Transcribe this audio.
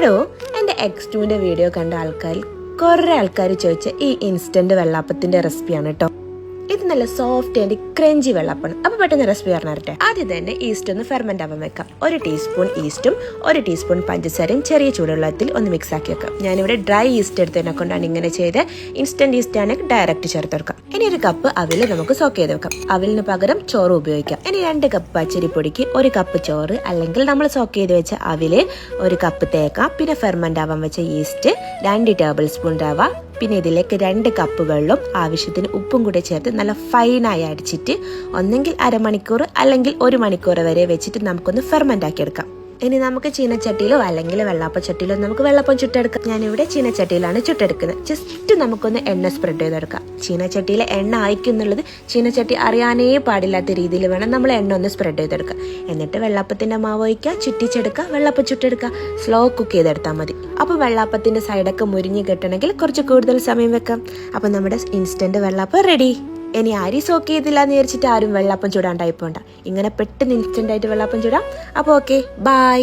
എടോ, എൻ്റെ X2ന്റെ വീഡിയോ കണ്ട ആൾക്കാരിൽ കുറേ ആൾക്കാർ ചോദിച്ച ഈ ഇൻസ്റ്റന്റ് വെള്ളാപ്പത്തിന്റെ റെസിപ്പിയാണ് കേട്ടോ. ഇത് നല്ല സോഫ്റ്റ് ആൻഡ് ക്രഞ്ചി വെള്ളാപ്പാണ്. അപ്പോൾ പെട്ടെന്ന് റെസിപ്പി പറഞ്ഞു തരട്ടെ. ആദ്യം തന്നെ ഈസ്റ്റ് ഒന്ന് ഫെർമെന്റ് ആവാൻ വെക്കാം. 1 ടീസ്പൂൺ ഈസ്റ്റും 1 ടീസ്പൂൺ പഞ്ചസാരയും ചെറിയ ചൂടുവെള്ളത്തിൽ ഒന്ന് മിക്സ് ആക്കി വെക്കാം. ഞാനിവിടെ ഡ്രൈ ഈസ്റ്റ് എടുത്തതിനെ കൊണ്ടാണ് ഇങ്ങനെ ചെയ്ത്. ഇൻസ്റ്റന്റ് ഈസ്റ്റ് ആണെങ്കിൽ ഡയറക്റ്റ് ചേർത്ത് വെക്കാം. ഇനി 1 കപ്പ് അവിൽ നമുക്ക് സോക്ക് ചെയ്ത് വെക്കാം. അവിലിന് പകരം ചോറ് ഉപയോഗിക്കാം. ഇനി 2 കപ്പ് പച്ചരിപ്പൊടിക്ക് 1 കപ്പ് ചോറ്, അല്ലെങ്കിൽ നമ്മൾ സോക്ക് ചെയ്ത് വെച്ച അവില്, 1 കപ്പ് തേക്ക, പിന്നെ ഫെർമെന്റ് ആവാൻ വെച്ച ഈസ്റ്റ്, 2 ടേബിൾ സ്പൂൺ റവ, പിന്നെ ഇതിലേക്ക് 2 കപ്പ് വെള്ളം, ആവശ്യത്തിന് ഉപ്പും കൂടെ ചേർത്ത് നല്ല ഫൈനായി അടിച്ചിട്ട് ഒന്നെങ്കിൽ അരമണിക്കൂർ അല്ലെങ്കിൽ 1 മണിക്കൂർ വരെ വെച്ചിട്ട് നമുക്കൊന്ന് ഫെർമെന്റ് ആക്കി എടുക്കാം. ഇനി നമുക്ക് ചീനച്ചട്ടിയിലോ അല്ലെങ്കിൽ വെള്ളാപ്പച്ചട്ടിയിലോ നമുക്ക് വെള്ളപ്പം ചുട്ടെടുക്കാം. ഞാനിവിടെ ചീനച്ചട്ടിയിലാണ് ചുട്ടെടുക്കുന്നത്. ജസ്റ്റ് നമുക്കൊന്ന് എണ്ണ സ്പ്രെഡ് ചെയ്തെടുക്കാം. ചീനച്ചട്ടിയിലെ എണ്ണ ആയിക്കുന്നുള്ളത് ചീനച്ചട്ടി അറിയാനേ പാടില്ലാത്ത രീതിയിൽ വേണം നമ്മൾ എണ്ണ ഒന്ന് സ്പ്രെഡ് ചെയ്തെടുക്കുക. എന്നിട്ട് വെള്ളാപ്പത്തിന്റെ മാവ് ഒഴിക്കുക, ചുറ്റിച്ചെടുക്കുക, വെള്ളപ്പം ചുട്ടെടുക്കുക. സ്ലോ കുക്ക് ചെയ്തെടുത്താൽ മതി. അപ്പോൾ വെള്ളാപ്പത്തിന്റെ സൈഡൊക്കെ മുരിഞ്ഞ് കിട്ടണമെങ്കിൽ കുറച്ച് കൂടുതൽ സമയം വെക്കാം. അപ്പോൾ നമ്മുടെ ഇൻസ്റ്റന്റ് വെള്ളപ്പം റെഡി. ഇനി അരി സോക്ക് ചെയ്തില്ല എന്ന് വിചാരിച്ചിട്ട് ആരും വെള്ളപ്പം ചൂടാണ്ടായി പോണ്ട. ഇങ്ങനെ പെട്ടെന്ന് ഇൻസ്റ്റന്റ് ആയിട്ട് വെള്ളപ്പം ചൂടാം. അപ്പോൾ ഓക്കെ, ബൈ.